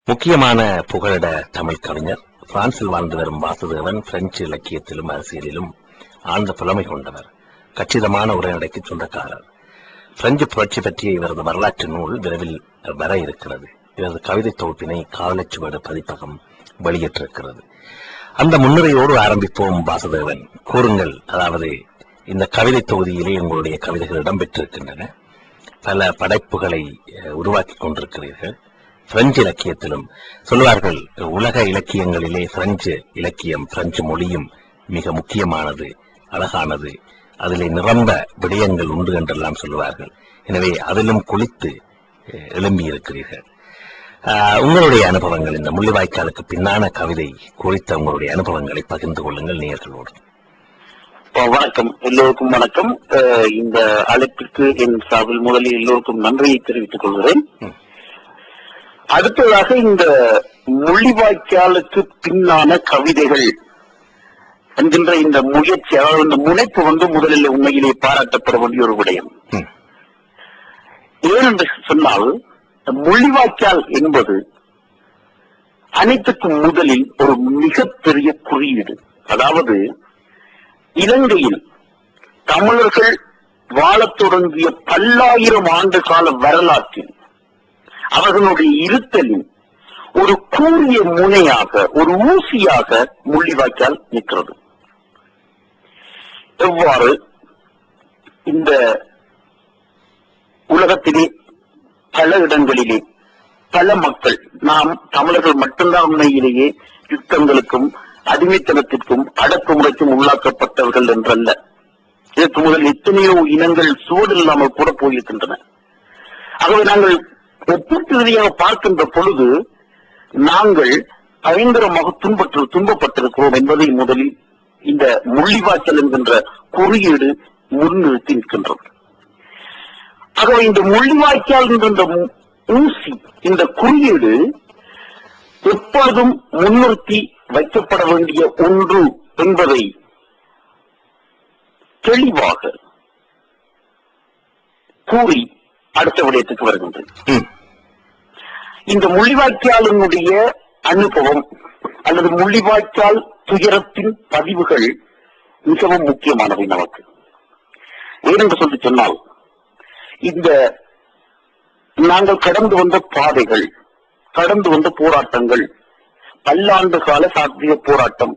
முக்கியமான புகலிட தமிழ் கவிஞர். பிரான்சில் வாழ்ந்து வரும் வாசுதேவன் பிரெஞ்சு இலக்கியத்திலும் அரசியலிலும் ஆழ்ந்த புலமை கொண்டவர். கச்சிதமான உரைநடைக்கு சொந்தக்காரர். பிரெஞ்சு புரட்சி பற்றிய இவரது வரலாற்று நூல் விரைவில் வர இருக்கிறது. இவரது கவிதை தொகுப்பினை காவலச்சுவடு பதிப்பகம் வெளியிட்டிருக்கிறது. அந்த முன்னுரையோடு ஆரம்பிப்போம். வாசுதேவன், கூறுங்கள். அதாவது, இந்த கவிதை தொகுதியிலே உங்களுடைய கவிதைகள் இடம்பெற்றிருக்கின்றன. பல படைப்புகளை உருவாக்கி கொண்டிருக்கிறீர்கள். பிரெஞ்சு இலக்கியத்திலும் சொல்வார்கள், உலக இலக்கியங்களிலே பிரெஞ்சு இலக்கியம், பிரெஞ்சு மொழியும் மிக முக்கியமானது, அழகானது, அதிலே நிரம்ப விடயங்கள் உண்டு என்றெல்லாம் சொல்லுவார்கள். எனவே அதிலும் குளித்து எழும்பியிருக்கிறீர்கள். உங்களுடைய அனுபவங்கள், இந்த முள்ளிவாய்க்காலுக்கு பின்னான கவிதை குறித்த உங்களுடைய அனுபவங்களை பகிர்ந்து கொள்ளுங்கள் நேயர்களோடு. வணக்கம், எல்லோருக்கும் வணக்கம். இந்த அழைப்பிற்கு என் சார்பில் முதலில் எல்லோருக்கும் நன்றியை தெரிவித்துக் கொள்கிறேன். அடுத்ததாக, இந்த முள்ளிவாய்க்காலுக்கு பின்னான கவிதைகள் என்கின்ற இந்த முயற்சி, அதாவது இந்த முனைப்பு முதலில் உண்மையிலே பாராட்டப்பட வேண்டிய ஒரு விடயம். ஏனென்று சொன்னால், முள்ளிவாய்க்கால் என்பது அனைத்துக்கும் முதலில் ஒரு மிகப்பெரிய குறியீடு. அதாவது, இலங்கையில் தமிழர்கள் வாழத் தொடங்கிய பல்லாயிரம் ஆண்டு கால வரலாற்றில் அவர்களுடைய இருத்தலின் ஒரு கூரிய முனையாக, ஒரு ஊசியாக முள்ளிவாய்க்கால் நிற்கிறது. எவ்வாறு இந்த உலகத்திலே பல இடங்களிலே பல மக்கள், நாம் தமிழர்கள் மட்டும்தான் உண்மையிலேயே யுத்தங்களுக்கும் அடிமைத்தனத்திற்கும் அடக்குமுறைக்கும் உள்ளாக்கப்பட்டவர்கள் என்றல்ல. இதற்கு முதல் எத்தனையோ இனங்கள் சுவடு இல்லாமல் கூட போயிருக்கின்றன. ஆகவே நாங்கள் ஒப்பீட்டு ரீதியாக பார்க்கின்ற பொழுது நாங்கள் பயங்கரமாக துன்பப்பட்டிருக்கிறோம் என்பதை முதலில் இந்த முள்ளிவாய்க்கால் என்கின்ற குறியீடு முன்னிறுத்தி நிற்கின்றது. ஆகவே இந்த முள்ளிவாய்க்கால் என்கின்ற ஊசி, இந்த குறியீடு எப்பொழுதும் முன்னிறுத்தி வைக்கப்பட வேண்டிய ஒன்று என்பதை தெளிவாக கூறி அடுத்த விடயத்துக்கு வருகின்றது. இந்த முள்ளிவாய்க்காலினுடைய அனுபவம் அல்லது முள்ளிவாய்க்கால் துயரத்தின் பதிவுகள் மிகவும் முக்கியமானவை நமக்கு. ஏனென்று சொல்லி சொன்னால், இந்த நாங்கள் கடந்து வந்த பாதைகள், கடந்து வந்த போராட்டங்கள், பல்லாண்டு கால சாத்திய போராட்டம்,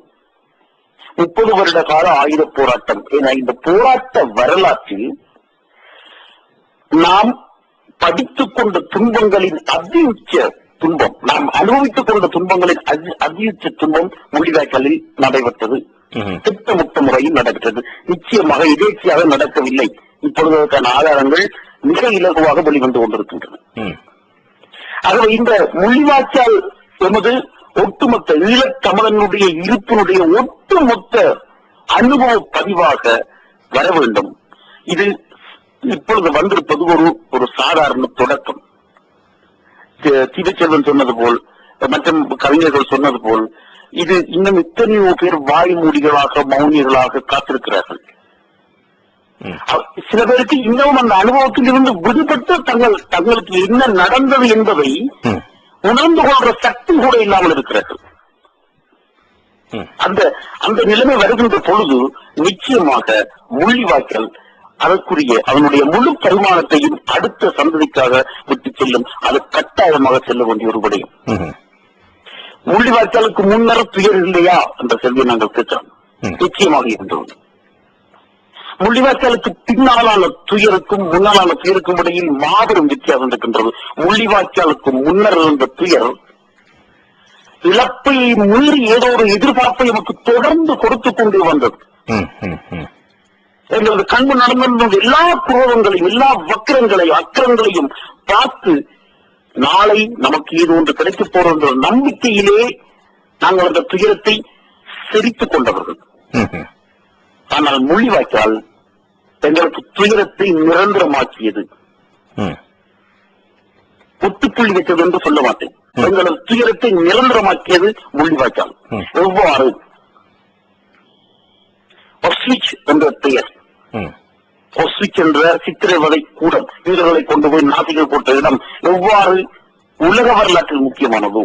30 வருட கால ஆயுத போராட்டம் என இந்த போராட்ட வரலாற்றில் நாம் படித்துக் கொண்ட துன்பங்களின் அதியுச்ச துன்பம், நாம் அனுபவித்துக் கொண்ட துன்பங்களின் அதியுச்ச துன்பம் முள்ளிவாய்க்காலில் நடைபெற்றது. திட்டமிட்ட முறையில் நடைபெற்றது. நிச்சயமாக எதேச்சியாக நடக்கவில்லை. இப்பொழுதுக்கான ஆதாரங்கள் மிக இலகுவாக வெளிவந்து கொண்டிருக்கின்றன. ஆகவே இந்த முள்ளிவாய்க்கால் எமது ஒட்டுமொத்த ஈழத்தமிழனுடைய இருப்பினுடைய ஒட்டுமொத்த அனுபவ பதிவாக வர வேண்டும். இது இப்பொழுது வந்திருப்பது ஒரு சாதாரண தொடக்கம். திருச்செல்வன் சொன்னது போல், மற்றும் கவிஞர்கள் சொன்னது போல், இது இன்னும் எத்தனையோ பேர் வாய்மூடிகளாக, மௌனிகளாக காத்திருக்கிறார்கள். சில பேருக்கு இன்னும் அந்த அனுபவத்தில் இருந்து விடுபட்டு தங்களுக்கு என்ன நடந்தது என்பதை உணர்ந்து கொள்ற சக்தி கூட இல்லாமல் இருக்கிறார்கள். அந்த நிலைமை வருகின்ற பொழுது நிச்சயமாக முள்ளிவாய்க்கால் அதற்குரிய அவனுடைய முழு பரிமாணத்தையும் அடுத்த சந்ததிக்காக விட்டு செல்லும். அது கட்டாயமாக செல்ல வேண்டிய ஒரு விடயம். முள்ளிவாய்க்காலுக்கு முன்னர் துயர் இல்லையா என்ற கேள்வியை நாங்கள் கேட்கிறோம். நிச்சயமாக இருந்தோம். முள்ளிவாய்க்காலுக்கு பின்னாலான துயருக்கும் முன்னாலான துயருக்கும் இடையில் மாபெரும் வித்தியாசம் இருக்கின்றது. முள்ளிவாய்க்காலுக்கு முன்னர் இருந்த துயர் இழப்பை மீறி ஏதோ ஒரு எதிர்பார்ப்பை நமக்கு தொடர்ந்து கொடுத்துக் கொண்டே வந்தது. எங்களது கண்பு நடந்த எல்லா குரோதங்களையும், எல்லா வக்கிரங்களையும், அக்கிரங்களையும் பார்த்து நாளை நமக்கு ஏதோ ஒன்று கிடைக்கப் போகிற நம்பிக்கையிலே நாங்கள் அந்த துயரத்தை சிரித்துக் கொண்டவர்கள். ஆனால் முள்ளிவாய்க்கால் எங்களுக்கு துயரத்தை நிரந்தரமாக்கியது. ஒட்டுப்புள்ளி வைத்தது என்று சொல்ல மாட்டேன். எங்களது துயரத்தை நிரந்தரமாக்கியது முள்ளிவாய்க்கால். எவ்வாறு ஒஸ்விச் என்ற பெயர், ஒஸ்விச் என்ற சித்திரவதை கூடம், வீரர்களை கொண்டு போய் நாசிகள் போட்ட இடம், எவ்வாறு உலக வரலாற்றில் முக்கியமானதோ,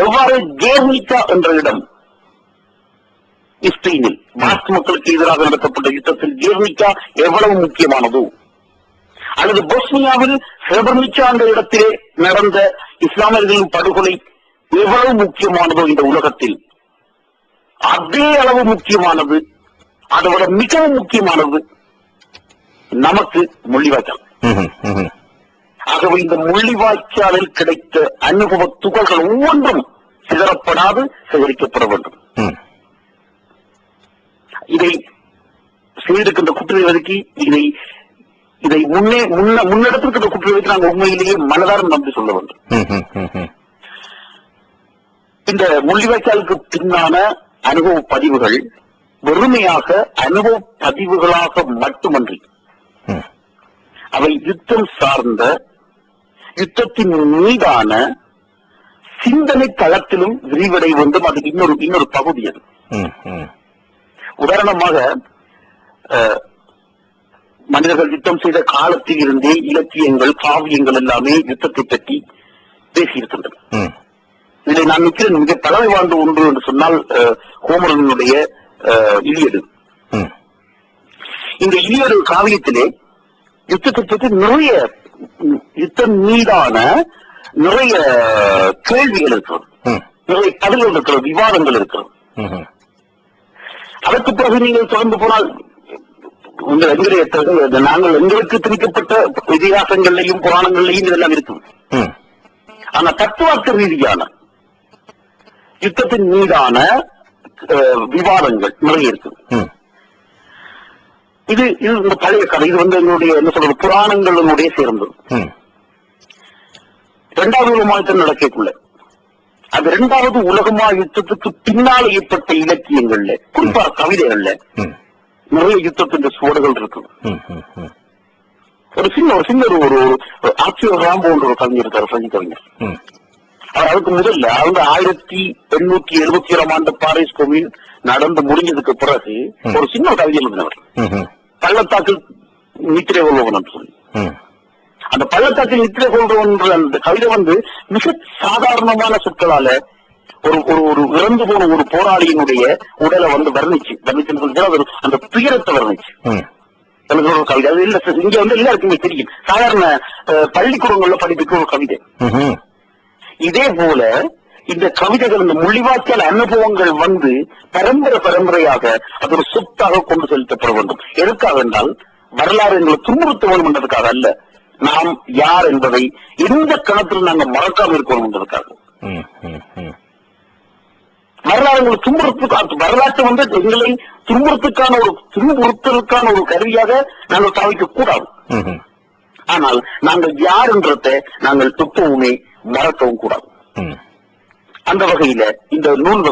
எவ்வாறு கேர்னிகா என்ற இடம் ஸ்பெயினில் பாஸ்க் மக்களுக்கு எதிராக நடத்தப்பட்ட யுத்தத்தில் கேர்னிகா எவ்வளவு முக்கியமானதோ, அல்லது பொஸ்னியாவில் செர்பனிச்சா என்ற இடத்திலே நடந்த இஸ்லாமியர்களின் படுகொலை எவ்வளவு முக்கியமானதோ இந்த உலகத்தில் அதே அளவு முக்கியமானது, அதோட மிகவும் முக்கியமானது நமக்கு முள்ளிவாய்க்கால். ஆகவே இந்த முள்ளிவாய்க்காலில் கிடைத்த அனுபவ துகள்கள் ஒவ்வொன்றும் சிதறப்படாது சேகரிக்கப்பட வேண்டும். இதை செய்திருக்கின்ற குற்றவாளிக்கு இதை முன்னெடுத்திருக்கின்ற குற்றவாளிக்கு நாங்கள் உண்மையிலேயே மனதாரம் நம்பி சொல்ல வேண்டும். இந்த முள்ளிவாய்க்காலுக்கு பின்னான அனுபவ பதிவுகள் வெறுமையாக அனுபவ பதிவுகளாக மட்டுமன்றி அவை யுத்தம் சார்ந்த, யுத்தத்தின் மீதான சிந்தனை தளத்திலும் விரிவடை வேண்டும். அது இன்னொரு பகுதி. அது உதாரணமாக மனிதர்கள் யுத்தம் செய்த காலத்தில் இருந்தே இலக்கியங்கள், காவியங்கள் எல்லாமே யுத்தத்தை பற்றி பேசியிருக்கின்றன. இதை நான் நிற்கிறேன் மிக பழமை வாழ்ந்த ஒன்று என்று சொன்னால் ஹோமரனுடைய இலியடு. இந்த இலியடு காவியத்திலே யுத்தத்தை பற்றி நிறைய யுத்தம் மீதான நிறைய கேள்விகள் இருக்கிறது, நிறைய பதில்கள் இருக்கிறது, விவாதங்கள் இருக்கிறது. அதற்கு பிறகு நீங்கள் தொடர்ந்து போனால் நாங்கள் எங்களுக்கு திணிக்கப்பட்ட இதிகாசங்களையும் புராணங்களையும் இதெல்லாம் இருக்குது. ஆனா தத்துவார்த்த ரீதியான யுத்தத்தின் மீதான விவாதங்கள் நிறைய இருக்குது. இது இந்த பழைய கதை. இது எங்களுடைய என்ன சொல்றது, புராணங்களுடைய சேர்ந்தது. இரண்டாவது உலகமா யுத்தம் நடக்கக்குள்ள அது இரண்டாவது உலகமா யுத்தத்துக்கு பின்னால் ஏற்பட்ட இலக்கியங்கள்ல, குறிப்பாக கவிதைகள்ல நிறைய யுத்தத்தின் சுவடுகள் இருக்குது. ஒரு சின்ன ஒரு ஆட்சியர் ராம்போ என்ற ஒரு கவிஞர் இருக்காரு, பிரெஞ்சு கவிஞர். அவர் அதுக்கு முதல்ல 1877 பாரிஸ் கோவில் நடந்து முடிஞ்சதுக்கு பிறகு ஒரு சின்ன கவிதை எழுதினவர், பள்ளத்தாக்கில் நித்திரை கொள்பவன் என்று சொல்லி. அந்த பள்ளத்தாக்கில் நித்திரை கொள்பவன் அந்த கவிதை மிக சாதாரணமான சொற்களால ஒரு இறந்து போன ஒரு போராளியினுடைய உடலை வர்ணிச்சு அந்த துயரத்தை வர்ணிச்சு ஒரு கவிதை. அது இல்ல இங்க எல்லாருக்குமே தெரியும், சாதாரண பள்ளிக்கூடங்கள்ல படிப்பிக்க ஒரு கவிதை. இதே போல இந்த கவிதைகள், இந்த முள்ளிவாய்க்கால் அனுபவங்கள் பரம்பரையாக அது ஒரு சொத்தாக கொண்டு செலுத்தப்பட வேண்டும். எதற்காக என்றால் வரலாறு எங்களை துன்புறுத்த வேண்டும் என்பதற்காக அல்ல, நாம் யார் என்பதை எந்த கணத்தில் நாங்கள் மறக்காமல் இருக்கணும் என்பதற்காக. வரலாறு துன்புறுத்து வரலாற்று எங்களை துன்புறுத்தலுக்கான ஒரு கருவியாக நாங்கள் பாவிக்க கூடாது. ஆனால் நாங்கள் யார் என்றதை நாங்கள் துப்பவுமே மறக்கவும் கூடாது. அந்த வகையில இந்த நூல்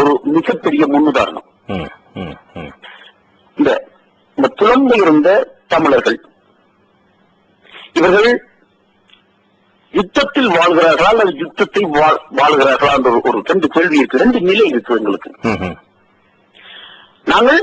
ஒரு மிகப்பெரிய முன்னுதாரணம். இந்த புலம்பெயர்ந்த தமிழர்கள் இவர்கள் யுத்தத்தில் வாழ்கிறார்களா அல்லது யுத்தத்தை வாழ்கிறார்களா என்ற ஒரு ரெண்டு கேள்வி இருக்கு, ரெண்டு நிலை இருக்கு எங்களுக்கு. நாங்கள்